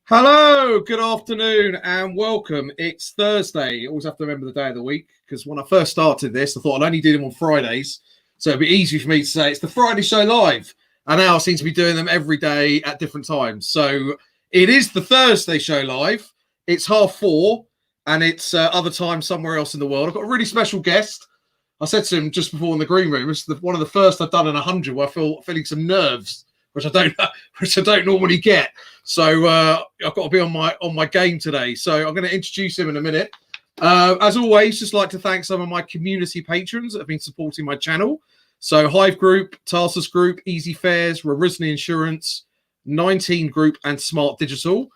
Hello, good afternoon, and welcome. It's Thursday. You always have to remember the day of the week, because when I first started this, I thought I'd only do them on Fridays, so it'd be easy for me to say it's the Friday show live. And now I seem to be doing them every day at different times. So it is the Thursday show live. It's 4:30, and it's other time somewhere else in the world. I've got a really special guest. I said to him just before in the green room, it's one of the first I've done in 100 where I feeling some nerves, which I don't normally get. So I've got to be on my game today. So I'm going to introduce him in a minute. As always, just like to thank some of my community patrons that have been supporting my channel. So Hive Group, Tarsus Group, Easy Fares, Rarisney Insurance, 19 Group, and Smart Digital.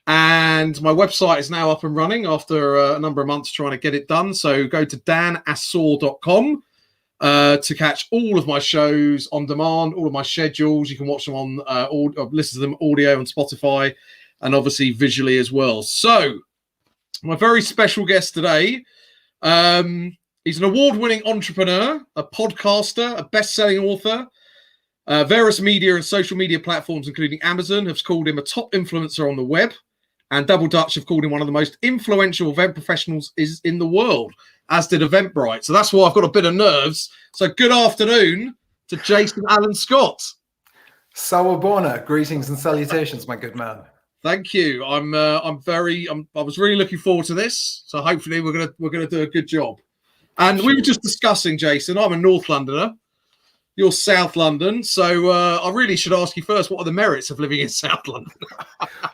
And my website is now up and running after a number of months trying to get it done. So go to danassor.com. To catch all of my shows on demand, all of my schedules. You can watch them on listen to them audio on Spotify, and obviously visually as well. So my very special guest today, he's an award-winning entrepreneur, a podcaster, a best-selling author. Various media and social media platforms, including Amazon, have called him a top influencer on the web, and Double Dutch have called him one of the most influential event professionals in the world, as did Eventbrite. So that's why I've got a bit of nerves. So good afternoon to Jason Allan Scott. Sawabona, greetings and salutations, my good man. Thank you. I was really looking forward to this. So hopefully we're gonna do a good job. And we were just discussing, Jason. I'm a North Londoner. You're South London, so I really should ask you first, what are the merits of living in South London?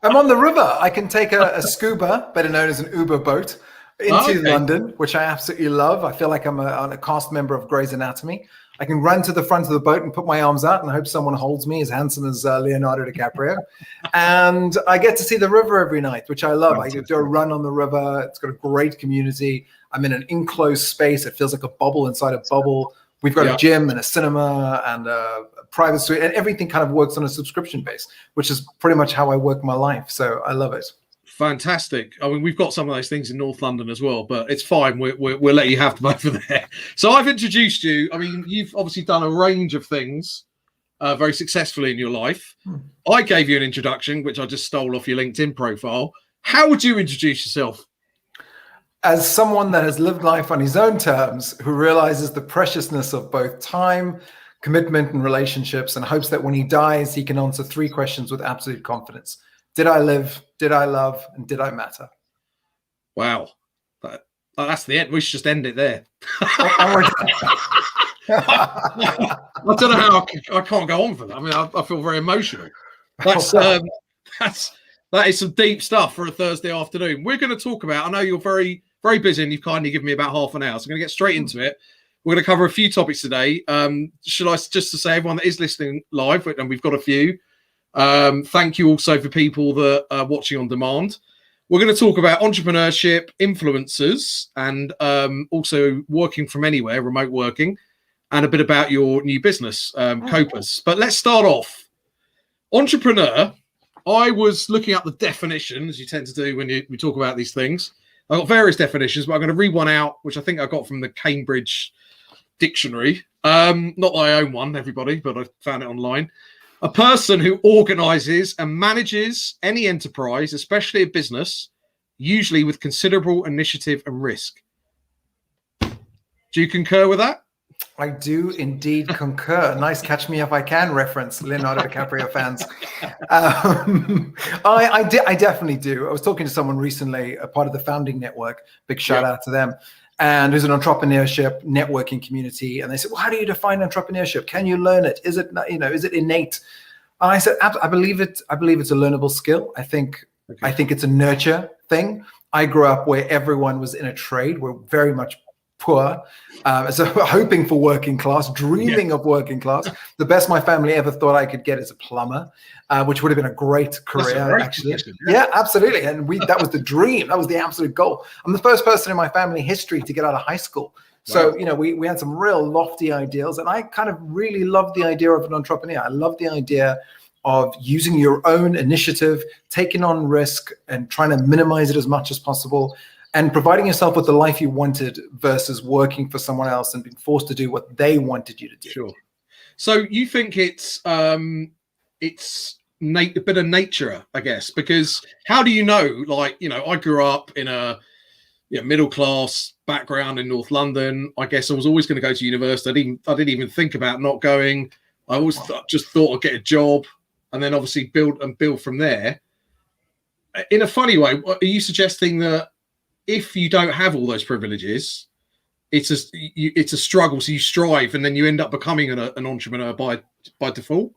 I'm on the river. I can take a scuba, better known as an Uber boat, into London, which I absolutely love. I feel like I'm a cast member of Grey's Anatomy. I can run to the front of the boat and put my arms out and hope someone holds me as handsome as Leonardo DiCaprio. And I get to see the river every night, which I love. Fantastic. I do a run on the river. It's got a great community. I'm in an enclosed space. It feels like a bubble inside a bubble. We've got a gym and a cinema and a private suite, and everything kind of works on a subscription base, which is pretty much how I work my life. So I love it. Fantastic. I mean, we've got some of those things in North London as well, but it's fine. We'll let you have them over there. So I've introduced you. I mean, you've obviously done a range of things very successfully in your life. I gave you an introduction, which I just stole off your LinkedIn profile. How would you introduce yourself? As someone that has lived life on his own terms, who realizes the preciousness of both time, commitment, and relationships, and hopes that when he dies, he can answer 3 questions with absolute confidence. Did I live? Did I love? And did I matter? Wow. That's the end. We should just end it there. I don't know how I can't go on for that. I mean, I feel very emotional. That is some deep stuff for a Thursday afternoon. We're going to talk about, I know you're very, very busy and you've kindly given me about half an hour. So I'm going to get straight into it. We're going to cover a few topics today. Should I just to say everyone that is listening live, and we've got a few, thank you also for people that are watching on demand. We're going to talk about entrepreneurship, influencers, and also working from anywhere, remote working, and a bit about your new business, Copers. But let's start off. Entrepreneur. I was looking up the definition, as you tend to do when we talk about these things. I've got various definitions, but I'm going to read one out, which I think I got from the Cambridge Dictionary. Not that I own one, everybody, but I found it online. A person who organizes and manages any enterprise, especially a business, usually with considerable initiative and risk. Do you concur with that? I do indeed concur. Nice Catch Me If I Can reference, Leonardo DiCaprio fans. I definitely do. I was talking to someone recently, a part of the Founding Network, big shout out to them, and there's an entrepreneurship networking community. And they said, well, how do you define entrepreneurship? Can you learn it? Is it, is it innate? And I said, I believe it's a learnable skill. I think it's a nurture thing. I grew up where everyone was in a trade. We're very much poor, so hoping for working class, dreaming of working class. The best my family ever thought I could get is a plumber, which would have been a great career, actually. Yeah, absolutely. And that was the dream. That was the absolute goal. I'm the first person in my family history to get out of high school. So, we had some real lofty ideals, and I kind of really love the idea of an entrepreneur. I love the idea of using your own initiative, taking on risk, and trying to minimize it as much as possible, and providing yourself with the life you wanted versus working for someone else and being forced to do what they wanted you to do. Sure. So you think it's a bit of nature, I guess, because how do you know? Like, I grew up in a middle class background in North London. I guess I was always going to go to university. I didn't even think about not going. I always just thought I'd get a job, and then obviously build from there. In a funny way, are you suggesting that if you don't have all those privileges, it's a struggle, so you strive, and then you end up becoming an entrepreneur by default?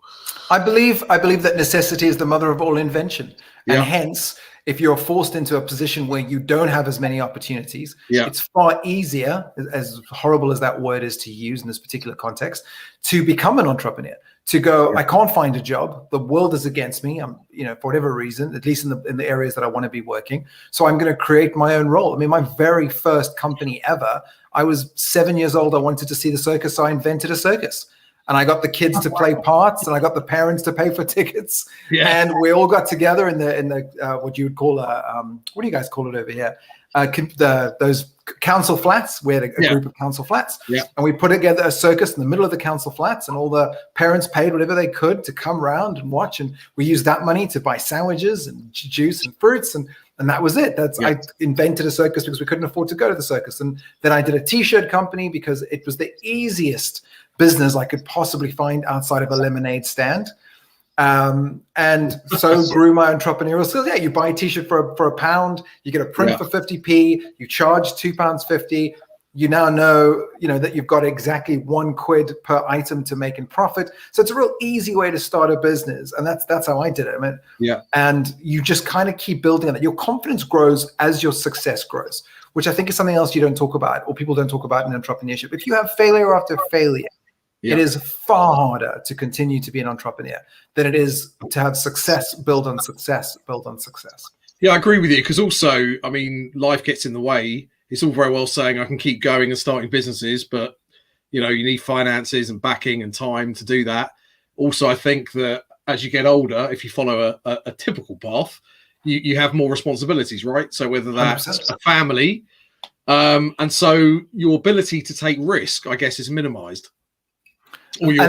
I believe that necessity is the mother of all invention, and hence, if you're forced into a position where you don't have as many opportunities, it's far easier, as horrible as that word is to use in this particular context, to become an entrepreneur. To go, I can't find a job. The world is against me. I'm, for whatever reason, at least in the areas that I want to be working. So I'm going to create my own role. I mean, my very first company ever, I was 7 years old. I wanted to see the circus. So I invented a circus. And I got the kids to play parts, and I got the parents to pay for tickets. And we all got together in the what you would call what do you guys call it over here? Those council flats. We had a group of council flats, and we put together a circus in the middle of the council flats, and all the parents paid whatever they could to come around and watch. And we used that money to buy sandwiches and juice and fruits, and that was it. I invented a circus because we couldn't afford to go to the circus. And then I did a t-shirt company because it was the easiest business I could possibly find outside of a lemonade stand. And so grew my entrepreneurial skills. You buy a t-shirt for a pound, you get a print for 50p, you charge £2.50. You now know, that you've got exactly £1 per item to make in profit. So it's a real easy way to start a business. And that's how I did it. I mean, and you just kind of keep building on it. Your confidence grows as your success grows, which I think is something else you don't talk about, or people don't talk about in entrepreneurship. If you have failure after failure, it is far harder to continue to be an entrepreneur than it is to have success, build on success, build on success. Yeah, I agree with you, because also, I mean, life gets in the way. It's all very well saying I can keep going and starting businesses, but, you need finances and backing and time to do that. Also, I think that as you get older, if you follow a typical path, you have more responsibilities, right? So whether that's 100%. A family, and so your ability to take risk, I guess, is minimized. You've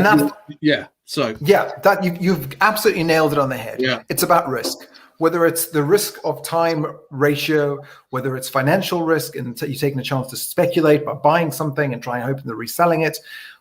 absolutely nailed it on the head. It's about risk, whether it's the risk of time ratio, whether it's financial risk and you're taking a chance to speculate by buying something and trying hoping to reselling it,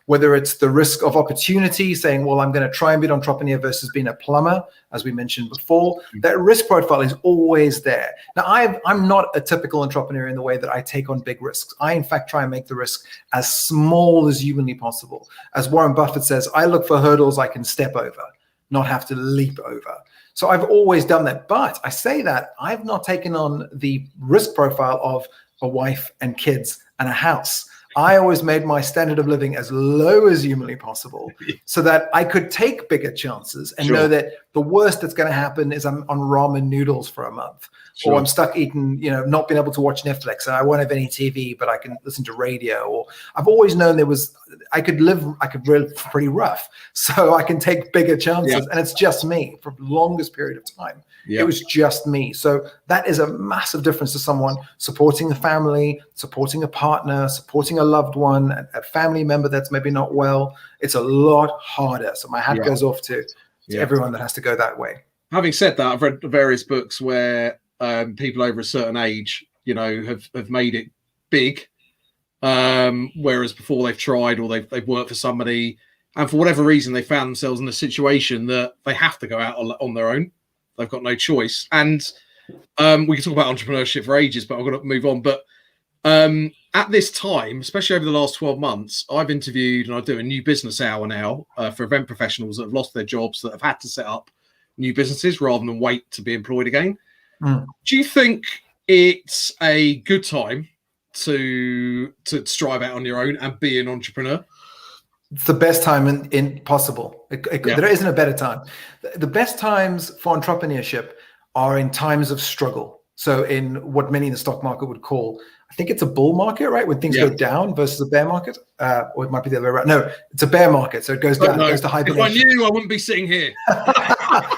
whether it's the risk of opportunity, saying, well, I'm going to try and be an entrepreneur versus being a plumber, as we mentioned before. That risk profile is always there. Now, I'm not a typical entrepreneur in the way that I take on big risks. I, in fact, try and make the risk as small as humanly possible. As Warren Buffett says, I look for hurdles I can step over, not have to leap over. So I've always done that. But I say that I've not taken on the risk profile of a wife and kids and a house. I always made my standard of living as low as humanly possible so that I could take bigger chances and know that the worst that's going to happen is I'm on ramen noodles for a month, or I'm stuck eating, not being able to watch Netflix and I won't have any TV, but I can listen to radio. Or I've always known I could live pretty rough, so I can take bigger chances. And it's just me for the longest period of time. It was just me. So that is a massive difference to someone supporting the family, supporting a partner, supporting a loved one, a family member that's maybe not well. It's a lot harder. So my hat goes off to everyone that has to go that way. Having said that, I've read various books where people over a certain age, have made it big, whereas before they've tried or they've worked for somebody, and for whatever reason they found themselves in a situation that they have to go out on their own. They've got no choice. And we can talk about entrepreneurship for ages, but I've got to move on. But at this time, especially over the last 12 months, I've interviewed, and I do a new business hour now for event professionals that have lost their jobs, that have had to set up new businesses rather than wait to be employed again. Do you think it's a good time to strive out on your own and be an entrepreneur? It's the best time in possible. There isn't a better time. The best times for entrepreneurship are in times of struggle. So in what many in the stock market would call, I think it's a bull market, right? When things go down versus a bear market, or it might be the other way around. No, it's a bear market. So it goes down, it goes to hibernation. If I knew, I wouldn't be sitting here.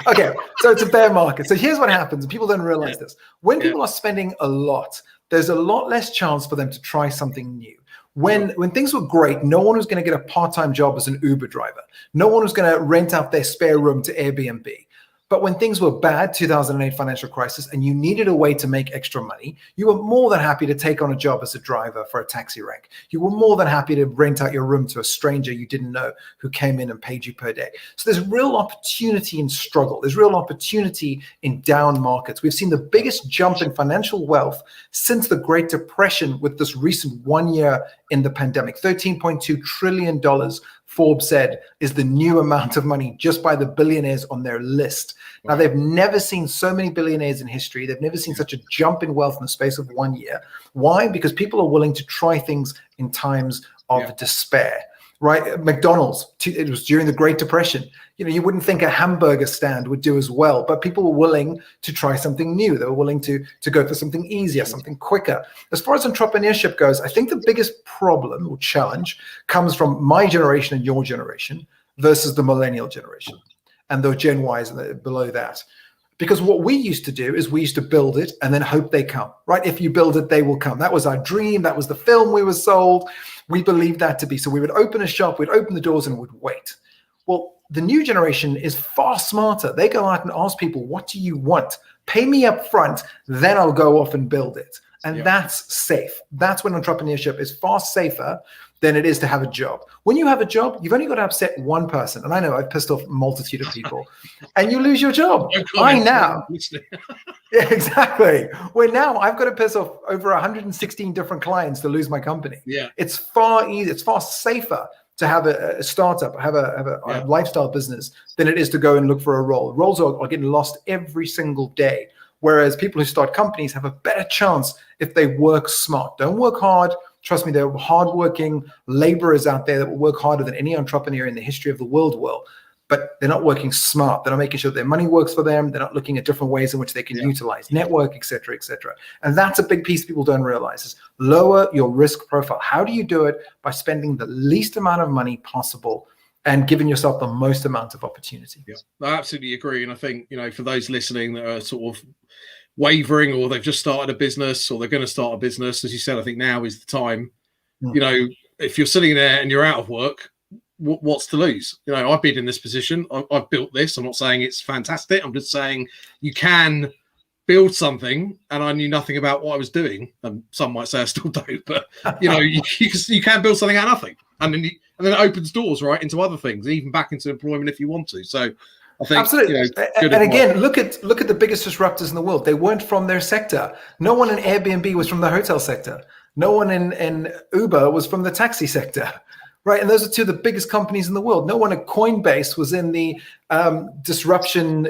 Okay, so it's a bear market. So here's what happens. People don't realize this. When people are spending a lot, there's a lot less chance for them to try something new. When things were great, no one was going to get a part-time job as an Uber driver. No one was going to rent out their spare room to Airbnb. But when things were bad, 2008 financial crisis, and you needed a way to make extra money, you were more than happy to take on a job as a driver for a taxi rank. You were more than happy to rent out your room to a stranger you didn't know who came in and paid you per day. So there's real opportunity in struggle. There's real opportunity in down markets. We've seen the biggest jump in financial wealth since the Great Depression with this recent 1 year in the pandemic. $13.2 trillion, Forbes said, is the new amount of money just by the billionaires on their list. Now, they've never seen so many billionaires in history. They've never seen such a jump in wealth in the space of 1 year. Why? Because people are willing to try things in times of despair, right? McDonald's, it was during the Great Depression. You wouldn't think a hamburger stand would do as well, but people were willing to try something new. They were willing to go for something easier, something quicker. As far as entrepreneurship goes, I think the biggest problem or challenge comes from my generation and your generation versus the millennial generation and the Gen Ys and below that. Because what we used to do is we used to build it and then hope they come, right? If you build it, they will come. That was our dream. That was the film we were sold. We believed that to be. So we would open a shop, we'd open the doors and would wait. Well, the new generation is far smarter. They go out and ask people, what do you want? Pay me up front, then I'll go off and build it. And that's safe. That's when entrepreneurship is far safer than it is to have a job. When you have a job, you've only got to upset one person. And I know I've pissed off a multitude of people and you lose your job. Yeah, exactly. Where now I've got to piss off over 116 different clients to lose my company. Yeah. It's far easier. It's far safer to have a startup, have a lifestyle business than it is to go and look for a role. Roles are getting lost every single day. Whereas people who start companies have a better chance if they work smart. Don't work hard. Trust me, there are hardworking laborers out there that will work harder than any entrepreneur in the history of the world will. But they're not working smart. They're not making sure their money works for them. They're not looking at different ways in which they can utilize network, et cetera, et cetera. And that's a big piece people don't realize is lower your risk profile. How do you do it? By spending the least amount of money possible and giving yourself the most amount of opportunity. Yeah, I absolutely agree. And I think, for those listening that are sort of wavering or they've just started a business or they're going to start a business, as you said, I think now is the time. If you're sitting there and you're out of work, what's to lose? I've been in this position. I've built this. I'm not saying it's fantastic. I'm just saying you can build something, and I knew nothing about what I was doing. And some might say I still don't, but you can build something out of nothing, and then it opens doors right into other things, even back into employment if you want to. So I think absolutely. And again, look at the biggest disruptors in the world. They weren't from their sector. No one in Airbnb was from the hotel sector. No one in Uber was from the taxi sector. Right, and those are two of the biggest companies in the world. No one at Coinbase was in the disruption,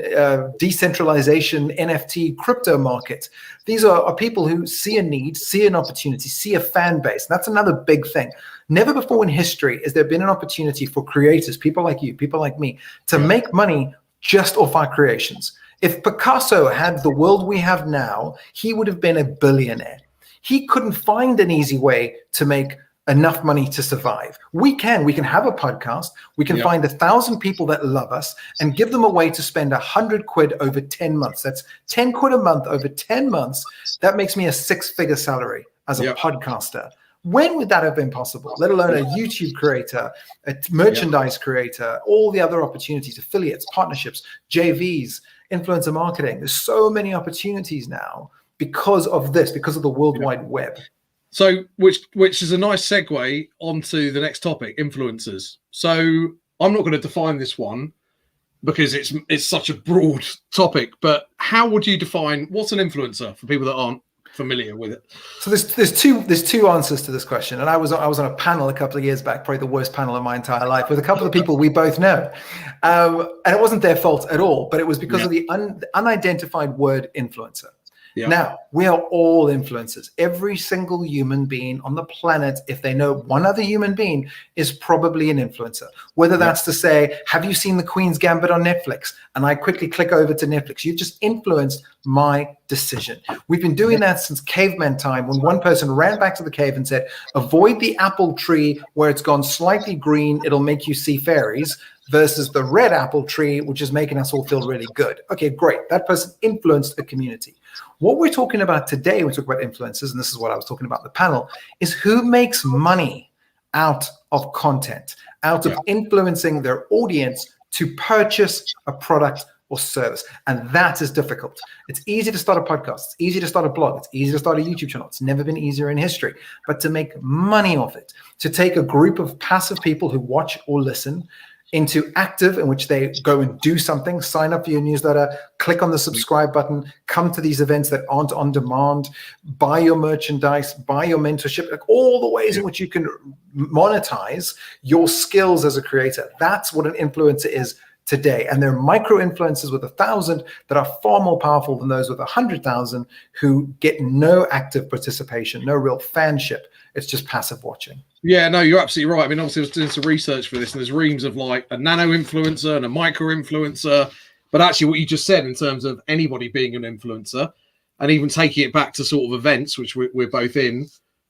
decentralization, NFT, crypto market. These are people who see a need, see an opportunity, see a fan base. And that's another big thing. Never before in history has there been an opportunity for creators, people like you, people like me, to make money just off our creations. If Picasso had the world we have now, he would have been a billionaire. He couldn't find an easy way to make enough money to survive. We can have a podcast. We can find 1,000 people that love us and give them a way to spend 100 quid over 10 months. That's 10 quid a month over 10 months. That makes me a 6-figure salary as a podcaster. When would that have been possible? Let alone a YouTube creator, a merchandise creator, all the other opportunities, affiliates, partnerships, JVs, influencer marketing. There's so many opportunities now because of this, because of the World Wide Web. So, which is a nice segue onto the next topic, influencers. So, I'm not going to define this one because it's such a broad topic. But how would you define what's an influencer for people that aren't familiar with it? So, there's two answers to this question. And I was on a panel a couple of years back, probably the worst panel of my entire life, with a couple of people we both know, and it wasn't their fault at all. But it was because of the unidentified word influencer. Yeah. Now, we are all influencers. Every single human being on the planet, if they know one other human being, is probably an influencer. Whether that's to say, have you seen The Queen's Gambit on Netflix? And I quickly click over to Netflix. You've just influenced my decision. We've been doing that since caveman time, when one person ran back to the cave and said, avoid the apple tree where it's gone slightly green, it'll make you see fairies, versus the red apple tree, which is making us all feel really good. Okay, great. That person influenced a community. What we're talking about today, when we talk about influencers, and this is what I was talking about in the panel, is who makes money out of content, out of influencing their audience to purchase a product or service. And that is difficult. It's easy to start a podcast. It's easy to start a blog. It's easy to start a YouTube channel. It's never been easier in history. But to make money off it, to take a group of passive people who watch or listen into active, in which they go and do something, sign up for your newsletter, click on the subscribe button, come to these events that aren't on demand, buy your merchandise, buy your mentorship, like all the ways in which you can monetize your skills as a creator. That's what an influencer is today. And there are micro influencers with 1,000 that are far more powerful than those with 100,000 who get no active participation, no real fanship. It's just passive watching. Yeah, no, you're absolutely right. I mean, obviously I was doing some research for this, and there's reams of like a nano influencer and a micro influencer. But actually what you just said in terms of anybody being an influencer, and even taking it back to sort of events, which we're both in,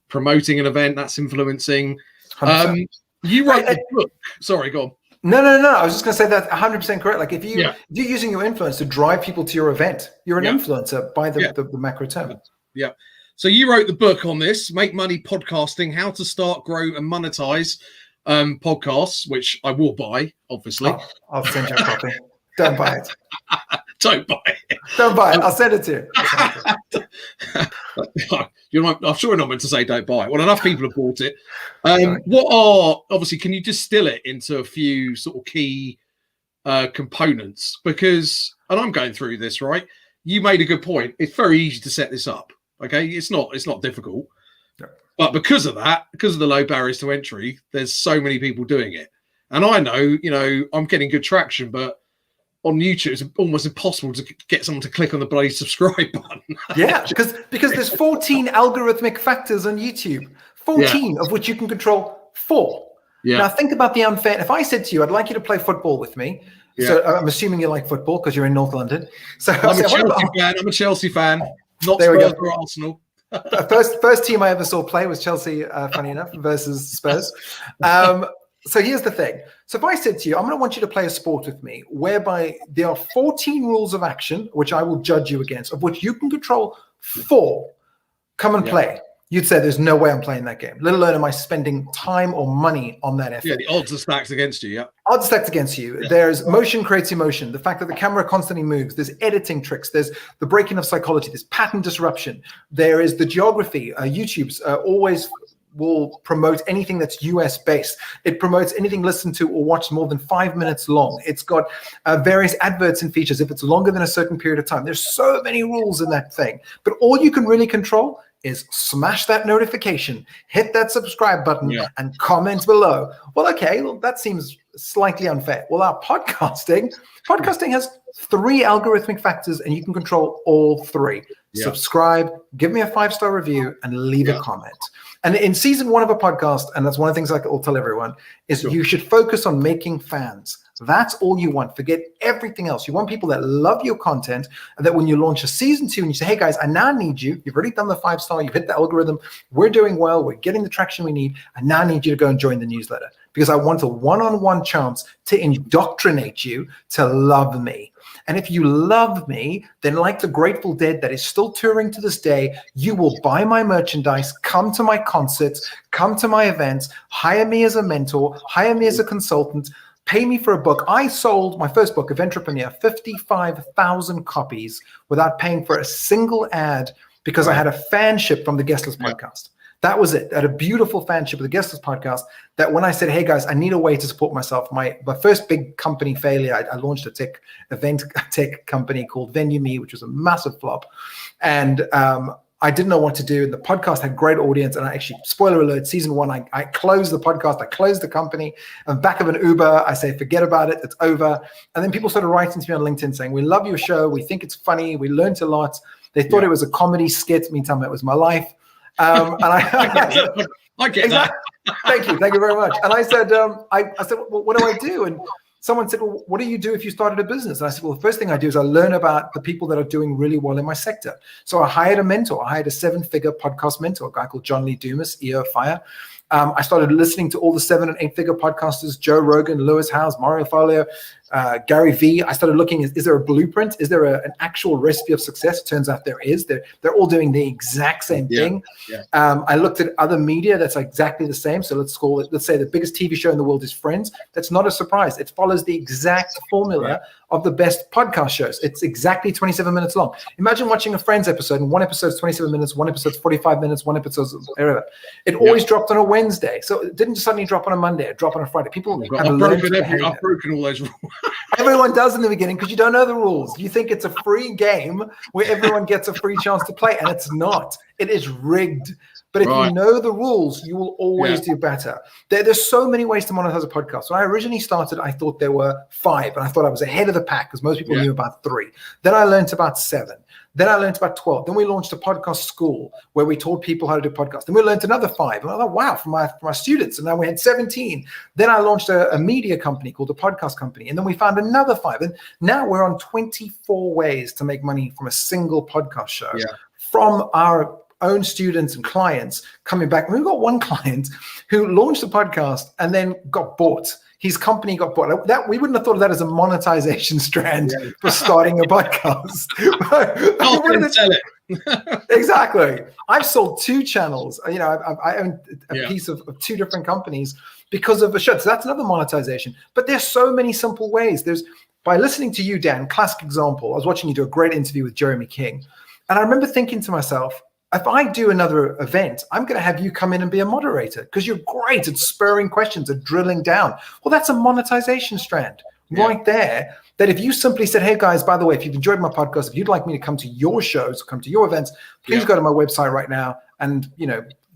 promoting an event, that's influencing. You wrote the book. Sorry, go on. No. I was just going to say that 100% correct. Like if you're using your influence to drive people to your event, you're an influencer by the macro term. Yeah. So you wrote the book on this, Make Money Podcasting, How to Start, Grow and Monetize Podcasts, which I will buy, obviously. I'll send you a copy. Don't buy it. Don't buy it. Don't buy it. I'll send it to you. I'm sure you're not meant to say don't buy it. Well, enough people have bought it. Obviously, can you distill it into a few sort of key components? Because, and I'm going through this, right? You made a good point. It's very easy to set this up. Okay, it's not difficult, but because of the low barriers to entry, there's so many people doing it. And I know, I'm getting good traction, but on YouTube, it's almost impossible to get someone to click on the bloody subscribe button. Yeah, because there's 14 algorithmic factors on YouTube, 14 of which you can control 4. Yeah. Now think about the unfair. If I said to you, I'd like you to play football with me. Yeah. So I'm assuming you like football because you're in North London. So I'm a Chelsea fan. Not Spurs or Arsenal. First team I ever saw play was Chelsea, funny enough, versus Spurs. So here's the thing. So if I said to you, I'm going to want you to play a sport with me, whereby there are 14 rules of action, which I will judge you against, of which you can control 4. Come and play. You'd say there's no way I'm playing that game. Let alone am I spending time or money on that effort. Yeah, the odds are stacked against you, Odds stacked against you. Yeah. There's motion creates emotion. The fact that the camera constantly moves. There's editing tricks. There's the breaking of psychology. There's pattern disruption. There is the geography. YouTube's always will promote anything that's US based. It promotes anything listened to or watched more than 5 minutes long. It's got various adverts and features if it's longer than a certain period of time. There's so many rules in that thing. But all you can really control is smash that notification, hit that subscribe button, and comment below. Well, okay, that seems slightly unfair. Well, our podcasting has 3 algorithmic factors, and you can control all 3. Subscribe, give me a 5-star review, and leave a comment. And in season 1 of a podcast, and that's one of the things I'll tell everyone, is you should focus on making fans. That's all you want. Forget everything else. You want people that love your content, and that when you launch a season 2 and you say, hey guys, I now need you. You've already done the 5-star. You've hit the algorithm. We're doing well. We're getting the traction we need. I now need you to go and join the newsletter, because I want a one-on-one chance to indoctrinate you to love me. And if you love me, then like the Grateful Dead that is still touring to this day, you will buy my merchandise, come to my concerts, come to my events, hire me as a mentor, hire me as a consultant, pay me for a book. I sold my first book, Eventrepreneur, 55,000 copies without paying for a single ad, because I had a fanship from the Guestless podcast. That was it. I had a beautiful fanship with the Guestless podcast that when I said, hey guys, I need a way to support myself. My first big company failure, I launched a tech company called Venue Me, which was a massive flop. And I didn't know what to do. And the podcast had great audience. And I actually, spoiler alert, season 1, I closed the podcast. I closed the company. I'm back of an Uber. I say, forget about it. It's over. And then people started writing to me on LinkedIn saying, we love your show. We think it's funny. We learned a lot. They thought it was a comedy skit. Meantime, it was my life. And I get that. Thank you very much. And I said, I said, well, what do I do? And someone said, well, what do you do if you started a business? And I said, well, the first thing I do is I learn about the people that are doing really well in my sector. So I hired a mentor. I hired a 7-figure podcast mentor, a guy called John Lee Dumas, EO Fire. I started listening to all the 7 and 8 figure podcasters, Joe Rogan, Lewis Howes, Mario Folio, Gary Vee. I started looking, is there a blueprint? Is there an actual recipe of success? It turns out there is. They're all doing the exact same thing. Yeah. I looked at other media that's exactly the same. So let's say the biggest TV show in the world is Friends. That's not a surprise. It follows the exact formula of the best podcast shows. It's exactly 27 minutes long. Imagine watching a Friends episode, and one episode's 27 minutes, one episode's 45 minutes, one episode's whatever. It always dropped on a Wednesday. So it didn't suddenly drop on a Monday, it dropped on a Friday. People have I've broken all those rules. Everyone does in the beginning because you don't know the rules. You think it's a free game where everyone gets a free chance to play, and it's not. It is rigged. But if you know the rules, you will always do better. There's so many ways to monetize a podcast. When I originally started, I thought there were 5, and I thought I was ahead of the pack because most people knew about 3. Then I learned about 7. Then I learned about 12. Then we launched a podcast school where we taught people how to do podcasts. Then we learned another 5. And I thought, wow, from my students. And now we had 17. Then I launched a media company called the Podcast Company. And then we found another 5. And now we're on 24 ways to make money from a single podcast show from our own students and clients coming back. And we've got one client who launched a podcast and then got bought. His company got bought. That we wouldn't have thought of that as a monetization strand for starting a podcast. Sell it. Exactly. I've sold 2 channels. I own a piece of 2 different companies because of a show. So that's another monetization. But there's so many simple ways. By listening to you, Dan, classic example. I was watching you do a great interview with Jeremy King. And I remember thinking to myself, if I do another event, I'm going to have you come in and be a moderator because you're great at spurring questions and drilling down. Well, that's a monetization strand right there. That if you simply said, hey guys, by the way, if you've enjoyed my podcast, if you'd like me to come to your shows, come to your events, please go to my website right now and,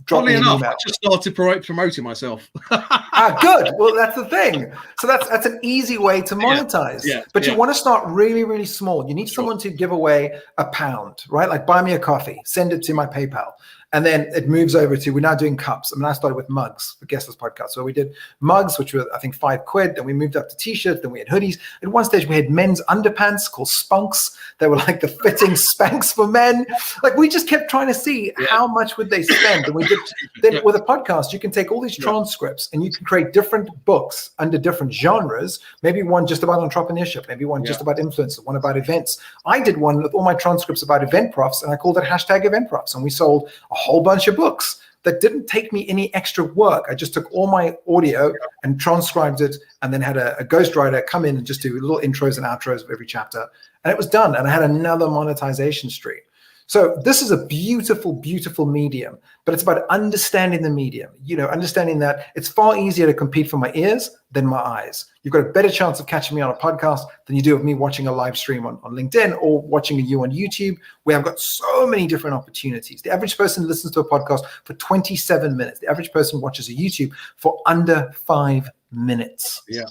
drop me an email. I just started promoting myself. Good. Well, that's the thing. So that's an easy way to monetize. But you want to start really, really small. You need someone to give away £1, right? Like buy me a coffee, send it to my PayPal. And then it moves over to, we're now doing cups. I mean, I started with mugs for Guestless Podcast. So we did mugs, which were, I think, £5. Then we moved up to t-shirts. Then we had hoodies. At one stage, we had men's underpants called spunks. They were like the fitting Spanx for men. Like we just kept trying to see how much would they spend. And we did, then with a podcast, you can take all these transcripts and you can create different books under different genres. Maybe one just about entrepreneurship. Maybe one just about influence. One about events. I did one with all my transcripts about event profs, and I called it #EventProfs. And we sold a whole bunch of books that didn't take me any extra work. I just took all my audio and transcribed it and then had a ghostwriter come in and just do little intros and outros of every chapter. And it was done. And I had another monetization stream. So this is a beautiful, beautiful medium, but it's about understanding the medium, understanding that it's far easier to compete for my ears than my eyes. You've got a better chance of catching me on a podcast than you do of me watching a live stream on LinkedIn or watching you on YouTube, where I've got so many different opportunities. The average person listens to a podcast for 27 minutes. The average person watches a YouTube for under 5 minutes. Yeah.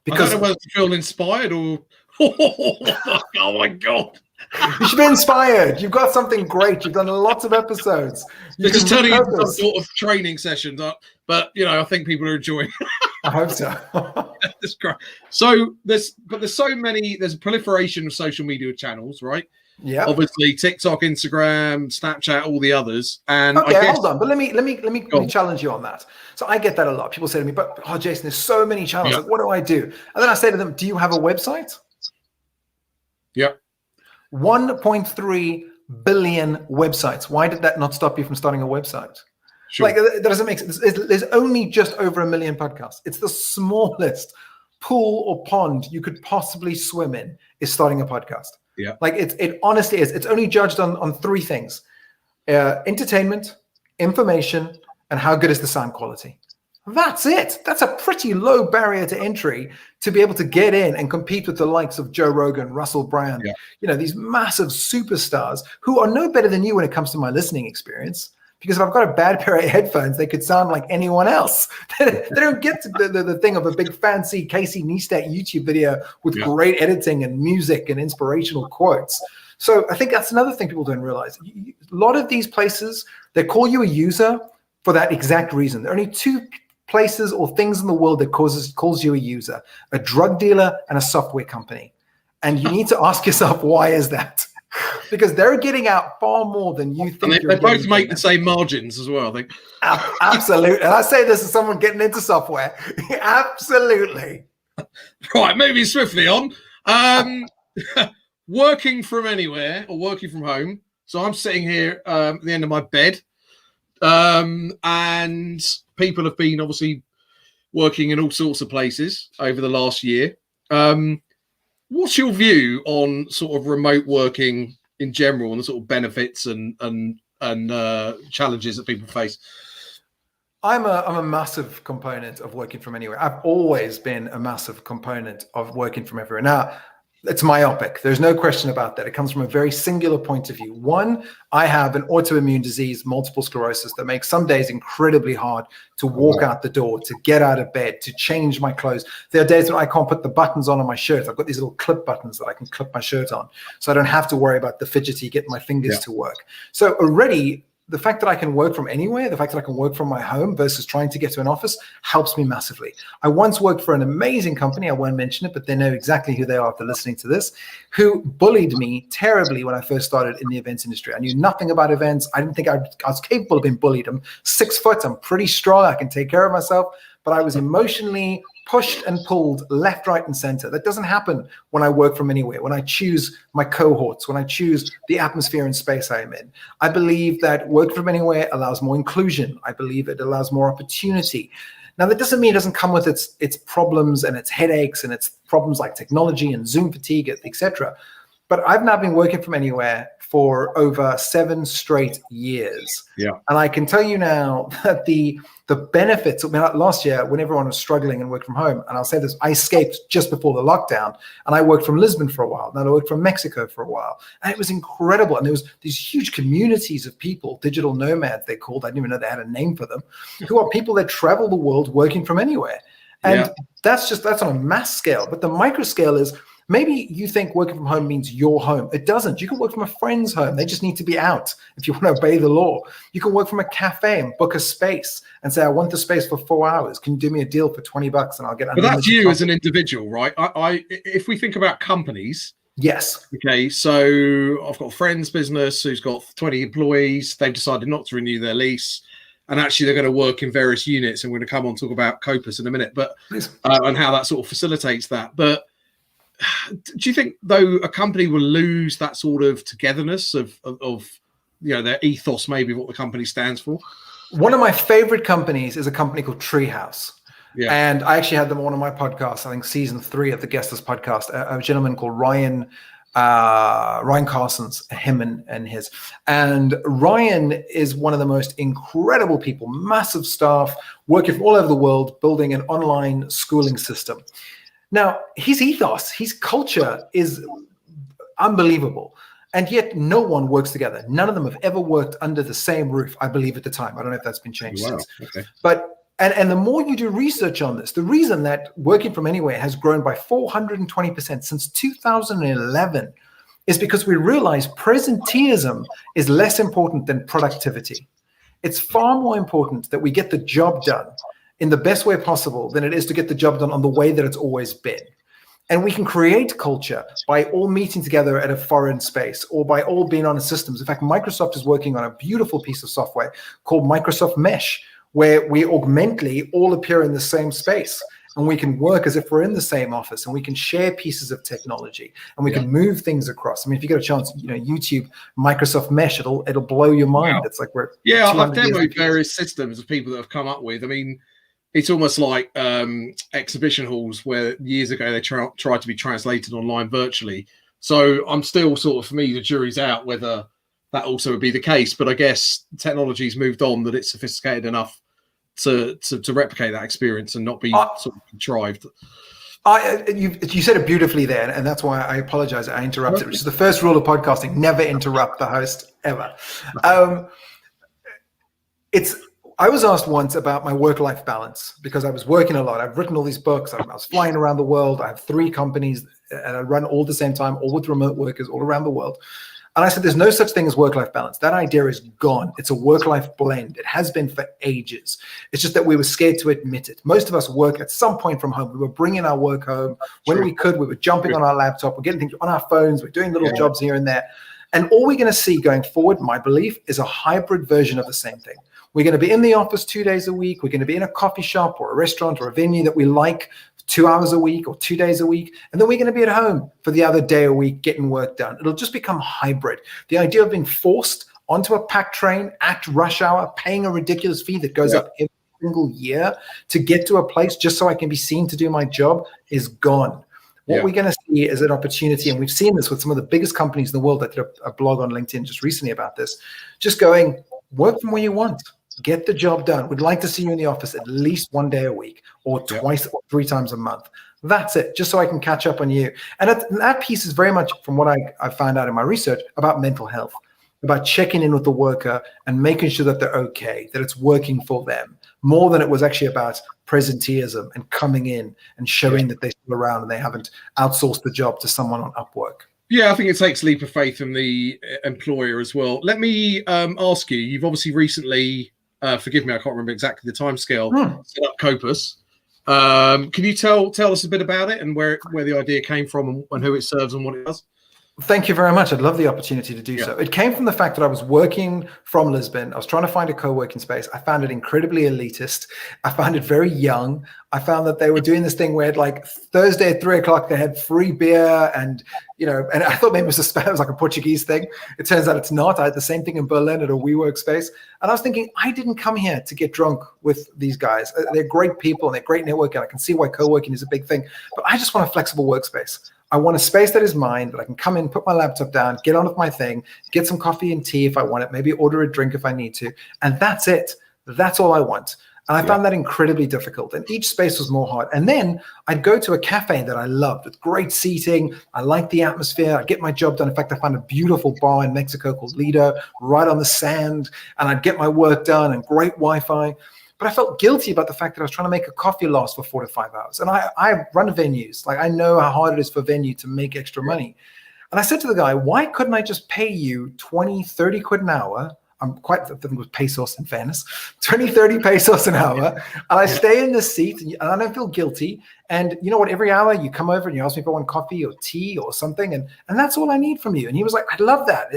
Because I don't know whether to feel inspired or, oh my God. You should be inspired. You've got something great. You've done lots of episodes. This is turning into some sort of training sessions, but I think people are enjoying it. I hope so. That's great. So there's so many. There's a proliferation of social media channels, right? Yeah. Obviously, TikTok, Instagram, Snapchat, all the others. And okay, hold on. But let me challenge you on that. So I get that a lot. People say to me, "But Jason, there's so many channels. Like, what do I do?" And then I say to them, "Do you have a website?" Yeah. 1.3 billion websites. Why did that not stop you from starting a website? Sure. Like, that doesn't make sense. There's only just over 1 million podcasts. It's the smallest pool or pond you could possibly swim in is starting a podcast. Yeah. Like it honestly is. It's only judged on 3 things: entertainment, information, and how good is the sound quality. That's it. That's a pretty low barrier to entry to be able to get in and compete with the likes of Joe Rogan, Russell Brand, these massive superstars who are no better than you when it comes to my listening experience. Because if I've got a bad pair of headphones, they could sound like anyone else. They don't get to the thing of a big fancy Casey Neistat YouTube video with great editing and music and inspirational quotes. So I think that's another thing people don't realize. A lot of these places, they call you a user for that exact reason. There are only 2 places or things in the world that calls you a user: a drug dealer and a software company. And you need to ask yourself, why is that? because they're getting out far more than you think. And they both make the same margins as well, I think. Absolutely. And I say this as someone getting into software. Absolutely. Right, moving swiftly on. Working from anywhere or working from home. So I'm sitting here at the end of my bed, and people have been obviously working in all sorts of places over the last year. What's your view on sort of remote working in general and the sort of benefits and challenges that people face? I'm a massive component of working from anywhere. I've always been a massive component of working from everywhere. Now, it's myopic. There's no question about that. It comes from a very singular point of view. One, I have an autoimmune disease, multiple sclerosis, that makes some days incredibly hard to walk out the door, to get out of bed, to change my clothes. There are days when I can't put the buttons on my shirt. I've got these little clip buttons that I can clip my shirt on, so I don't have to worry about the fidgety getting my fingers to work. So already, the fact that I can work from anywhere, the fact that I can work from my home versus trying to get to an office helps me massively. I once worked for an amazing company, I won't mention it, but they know exactly who they are after listening to this, who bullied me terribly when I first started in the events industry. I knew nothing about events. I didn't think I was capable of being bullied. I'm 6 foot, I'm pretty strong, I can take care of myself, but I was emotionally pushed and pulled left, right, and center. That doesn't happen when I work from anywhere, when I choose my cohorts, when I choose the atmosphere and space I am in. I believe that work from anywhere allows more inclusion. I believe it allows more opportunity. Now, that doesn't mean it doesn't come with its problems and its headaches and its problems like technology and Zoom fatigue, etc. But I've now been working from anywhere for over 7 straight years. Yeah. And I can tell you now that the benefits, I mean, last year when everyone was struggling and worked from home, and I'll say this, I escaped just before the lockdown, and I worked from Lisbon for a while, then I worked from Mexico for a while, and it was incredible. And there was these huge communities of people, digital nomads they're called, I didn't even know they had a name for them, who are people that travel the world working from anywhere. And that's on a mass scale. But the micro scale is, maybe you think working from home means your home. It doesn't. You can work from a friend's home. They just need to be out if you want to obey the law. You can work from a cafe and book a space and say, I want the space for 4 hours. Can you do me a deal for $20 and I'll get But that's you as an individual, right? If we think about companies. Yes. Okay, so I've got a friend's business who's got 20 employees. They've decided not to renew their lease. And actually, they're going to work in various units. And we're going to come on and talk about Copus in a minute, but and how that sort of facilitates that. But do you think, though, a company will lose that sort of togetherness of their ethos, maybe what the company stands for? One of my favorite companies is a company called Treehouse. Yeah. And I actually had them on one of my podcasts, I think season 3 of the Guest List podcast, a gentleman called Ryan Carson's, him and his. And Ryan is one of the most incredible people, massive staff, working from all over the world, building an online schooling system. Now, his ethos, his culture is unbelievable. And yet no one works together. None of them have ever worked under the same roof, I believe, at the time. I don't know if that's been changed since. Okay. But and the more you do research on this, the reason that working from anywhere has grown by 420% since 2011 is because we realize presenteeism is less important than productivity. It's far more important that we get the job done in the best way possible than it is to get the job done on the way that it's always been. And we can create culture by all meeting together at a foreign space or by all being on systems. In fact, Microsoft is working on a beautiful piece of software called Microsoft Mesh, where we augmently all appear in the same space and we can work as if we're in the same office and we can share pieces of technology and we can move things across. I mean, if you get a chance, YouTube Microsoft Mesh, it'll blow your mind. Wow. It's like we're I've demoed various systems of people that have come up with. I mean, it's almost like exhibition halls where years ago they tried to be translated online virtually. So I'm still sort of, for me, the jury's out whether that also would be the case. But I guess technology's moved on that it's sophisticated enough to replicate that experience and not be sort of contrived. You said it beautifully there, and that's why I apologize. I interrupted, which is the first rule of podcasting: never interrupt the host ever. I was asked once about my work-life balance because I was working a lot. I've written all these books. I was flying around the world. I have 3 companies, and I run all at the same time, all with remote workers all around the world. And I said, there's no such thing as work-life balance. That idea is gone. It's a work-life blend. It has been for ages. It's just that we were scared to admit it. Most of us work at some point from home. We were bringing our work home. When we could, we were jumping on our laptop. We're getting things on our phones. We're doing little jobs here and there. And all we're going to see going forward, my belief, is a hybrid version of the same thing. We're going to be in the office 2 days a week. We're going to be in a coffee shop or a restaurant or a venue that we like 2 hours a week or 2 days a week. And then we're going to be at home for the other day a week getting work done. It'll just become hybrid. The idea of being forced onto a packed train at rush hour, paying a ridiculous fee that goes up every single year to get to a place just so I can be seen to do my job is gone. What we're going to see is an opportunity, and we've seen this with some of the biggest companies in the world. I did a blog on LinkedIn just recently about this, just going, work from where you want. Get the job done. We'd like to see you in the office at least 1 day a week or twice or 3 times a month. That's it, just so I can catch up on you. And that piece is very much, from what I found out in my research, about mental health, about checking in with the worker and making sure that they're okay, that it's working for them, more than it was actually about presenteeism and coming in and showing that they're still around and they haven't outsourced the job to someone on Upwork. Yeah, I think it takes a leap of faith from the employer as well. Let me ask you, you've obviously recently, forgive me, I can't remember exactly the timescale, set up Copus. Can you tell us a bit about it and where the idea came from and who it serves and what it does? Thank you very much. I'd love the opportunity to do so. It came from the fact that I was working from Lisbon. I was trying to find a co-working space. I found it incredibly elitist. I found it very young. I found that they were doing this thing where like Thursday at 3 o'clock, they had free beer and I thought maybe it was like a Portuguese thing. It turns out it's not. I had the same thing in Berlin at a WeWork space. And I was thinking, I didn't come here to get drunk with these guys. They're great people and they're great networking. I can see why co-working is a big thing, but I just want a flexible workspace. I want a space that is mine, that I can come in, put my laptop down, get on with my thing, get some coffee and tea if I want it, maybe order a drink if I need to. And that's it. That's all I want. And I found that incredibly difficult. And each space was more hard. And then I'd go to a cafe that I loved with great seating. I liked the atmosphere. I'd get my job done. In fact, I found a beautiful bar in Mexico called Lido, right on the sand. And I'd get my work done and great Wi-Fi. But I felt guilty about the fact that I was trying to make a coffee last for 4 to 5 hours. And I run venues. Like, I know how hard it is for a venue to make extra money. And I said to the guy, why couldn't I just pay you 20, 30 quid an hour? I think it was pesos in fairness, 20, 30 pesos an hour. And I stay in this seat and I don't feel guilty. And you know what? Every hour you come over and you ask me if I want coffee or tea or something. And that's all I need from you. And he was like, I love that.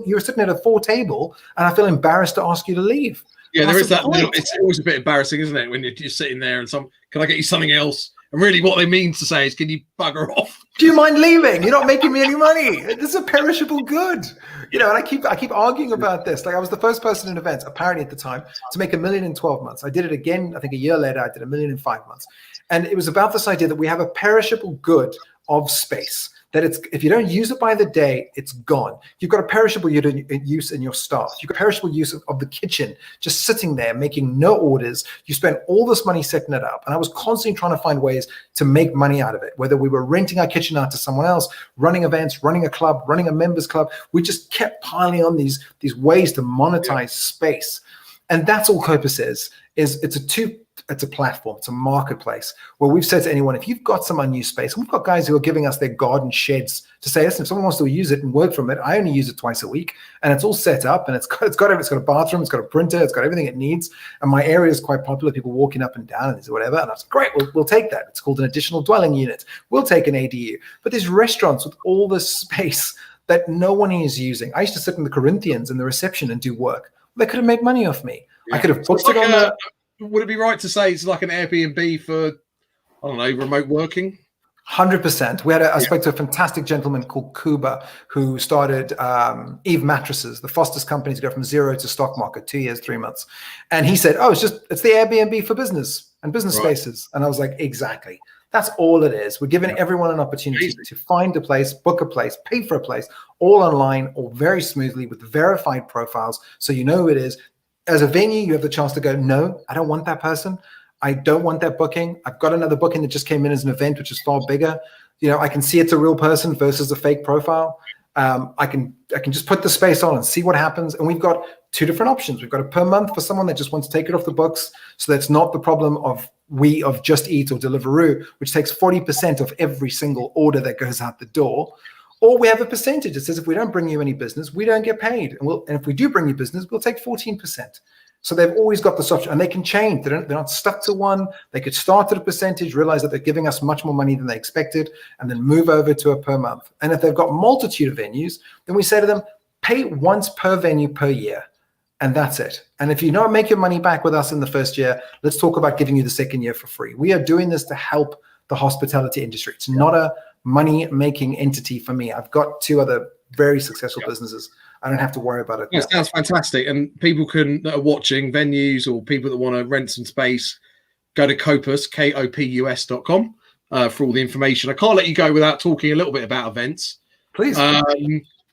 You're sitting at a full table and I feel embarrassed to ask you to leave. Yeah, there is that little, it's always a bit embarrassing, isn't it? When you're sitting there and can I get you something else? And really what they mean to say is, can you bugger off? Do you mind leaving? You're not making me any money. This is a perishable good. And I keep arguing about this. Like, I was the first person in events, apparently at the time, to make $1 million in 12 months. I did it again, I think a year later, I did $1 million in 5 months. And it was about this idea that we have a perishable good of space. That if you don't use it by the day, it's gone. You've got a perishable use in your staff. You've got a perishable use of the kitchen, just sitting there making no orders. You spend all this money setting it up. And I was constantly trying to find ways to make money out of it, whether we were renting our kitchen out to someone else, running events, running a club, running a members club. We just kept piling on these ways to monetize space. And that's all Copus is it's a platform, it's a marketplace where we've said to anyone, if you've got some unused space, and we've got guys who are giving us their garden sheds to say, listen, if someone wants to use it and work from it, I only use it twice a week, and it's all set up, and it's got a bathroom, it's got a printer, it's got everything it needs, and my area is quite popular, people walking up and down and whatever, and I was great, we'll take that. It's called an additional dwelling unit. We'll take an ADU. But there's restaurants with all this space that no one is using. I used to sit in the Corinthians in the reception and do work. They could have made money off me. Yeah. I could have booked it on the... Would it be right to say it's like an Airbnb for, I don't know, remote working? 100%. I spoke to a fantastic gentleman called Kuba who started Eve Mattresses, the fastest company to go from zero to stock market, 2 years, 3 months. And he said, it's the Airbnb for business and business spaces. And I was like, exactly. That's all it is. We're giving everyone an opportunity to find a place, book a place, pay for a place, all online or very smoothly with verified profiles. So you know who it is. As a venue, you have the chance to go, no, I don't want that person. I don't want that booking. I've got another booking that just came in as an event, which is far bigger. I can see it's a real person versus a fake profile. I can just put the space on and see what happens. And we've got 2 different options. We've got a per month for someone that just wants to take it off the books. So that's not the problem of Just Eat or Deliveroo, which takes 40% of every single order that goes out the door. Or we have a percentage that says if we don't bring you any business, we don't get paid. And if we do bring you business, we'll take 14%. So they've always got this option, and they can change. They're not stuck to one. They could start at a percentage, realize that they're giving us much more money than they expected, and then move over to a per month. And if they've got multitude of venues, then we say to them, pay once per venue per year, and that's it. And if you don't make your money back with us in the first year, let's talk about giving you the second year for free. We are doing this to help the hospitality industry. It's not a money-making entity for me. I've got 2 other very successful businesses. I don't have to worry about it. Yeah, it sounds fantastic. And people that are watching, venues or people that want to rent some space, go to Copus, KOPUS.com for all the information. I can't let you go without talking a little bit about events. Please.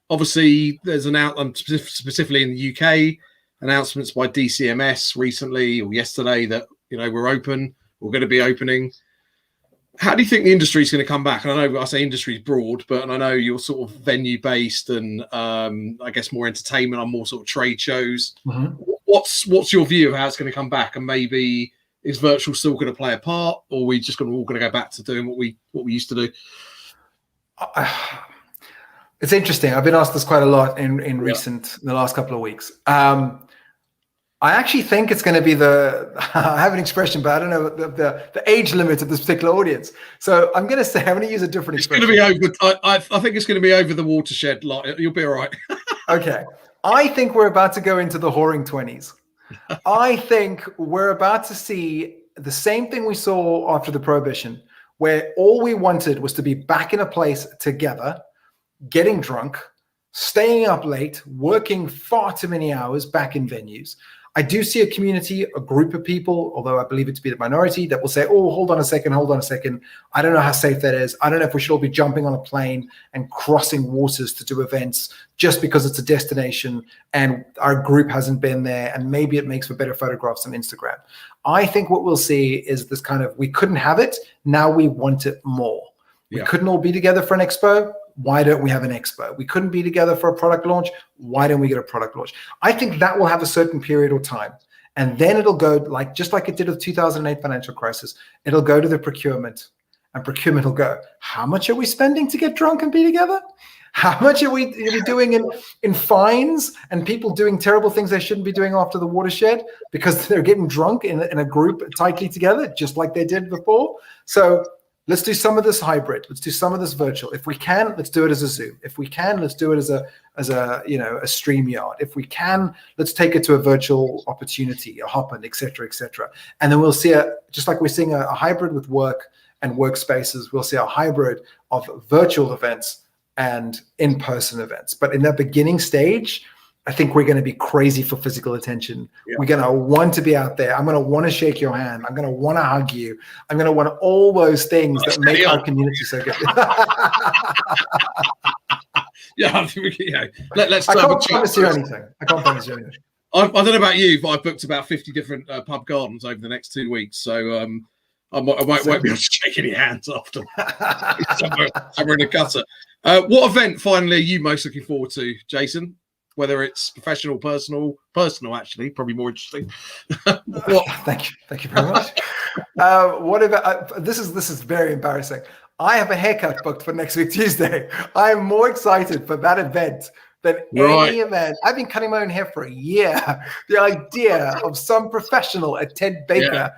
Obviously, there's specifically in the UK, announcements by DCMS recently or yesterday that, we're open, we're going to be opening. How do you think the industry is going to come back? And I know I say industry is broad, but I know you're sort of venue based and I guess more entertainment on more sort of trade shows. Mm-hmm. What's your view of how it's going to come back? And maybe is virtual still going to play a part, or are we just all going to go back to doing what we used to do? It's interesting. I've been asked this quite a lot in the last couple of weeks. I actually think it's going to be I have an expression, but I don't know the age limit of this particular audience. So I'm going to use a different expression. It's going to be over. I think it's going to be over the watershed. You'll be all right. Okay. I think we're about to go into the whoring 20s. I think we're about to see the same thing we saw after the prohibition, where all we wanted was to be back in a place together, getting drunk, staying up late, working far too many hours back in venues. I do see a community, a group of people, although I believe it to be the minority, that will say, oh, hold on a second. I don't know how safe that is. I don't know if we should all be jumping on a plane and crossing waters to do events just because it's a destination and our group hasn't been there, and maybe it makes for better photographs on Instagram. I think what we'll see is this kind of, we couldn't have it, now we want it more. We couldn't all be together for an expo. Why don't we have an expo? We couldn't be together for a product launch. Why don't we get a product launch? I think that will have a certain period or time. And then it'll go just like it did with the 2008 financial crisis. It'll go to the procurement, and procurement will go, how much are we spending to get drunk and be together? How much are we doing in fines and people doing terrible things they shouldn't be doing after the watershed because they're getting drunk in a group tightly together, just like they did before? So let's do some of this hybrid. Let's do some of this virtual. If we can, let's do it as a Zoom. If we can, let's do it as a StreamYard. If we can, let's take it to a virtual opportunity, a Hopin, et cetera, et cetera. And then we'll see just like we're seeing a hybrid with work and workspaces, we'll see a hybrid of virtual events and in-person events. But in that beginning stage, I think we're going to be crazy for physical attention. Yeah. We're going to want to be out there. I'm going to want to shake your hand. I'm going to want to hug you. I'm going to want all those things that make our community so good. Let's. I can't promise you anything. I don't know about you, but I've booked about 50 different pub gardens over the next 2 weeks. So I won't be able to shake any hands after somewhere in the gutter. What event finally are you most looking forward to, Jason? Whether it's professional, personal, actually, probably more interesting. Thank you very much. This is very embarrassing. I have a haircut booked for next week, Tuesday. I'm more excited for that event than any event. I've been cutting my own hair for a year. The idea of some professional at Ted Baker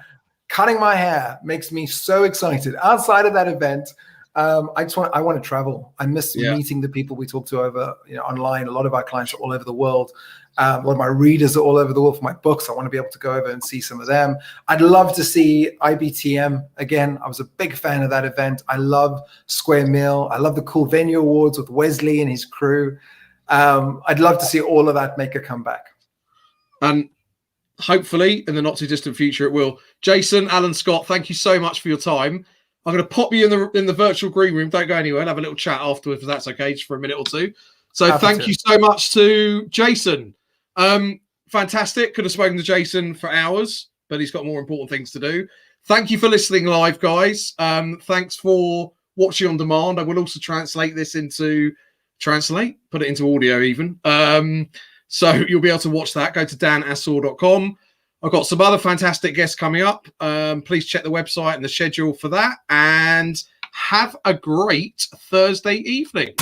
cutting my hair makes me so excited. Outside of that event, I want to travel. I miss meeting the people we talk to over online. A lot of our clients are all over the world. A lot of my readers are all over the world for my books. I want to be able to go over and see some of them. I'd love to see IBTM again. I was a big fan of that event. I love Square Mill. I love the Cool Venue Awards with Wesley and his crew. I'd love to see all of that make a comeback. And hopefully in the not too distant future it will. Jason Allan Scott, thank you so much for your time. I'm going to pop you in the virtual green room. Don't go anywhere. I'll have a little chat afterwards, if that's okay, just for a minute or two. So thank you so much to Jason. Fantastic. Could have spoken to Jason for hours, but he's got more important things to do. Thank you for listening live, guys. Thanks for watching on demand. I will also put it into audio even. So you'll be able to watch that. Go to danassor.com. I've got some other fantastic guests coming up. Please check the website and the schedule for that. And have a great Thursday evening.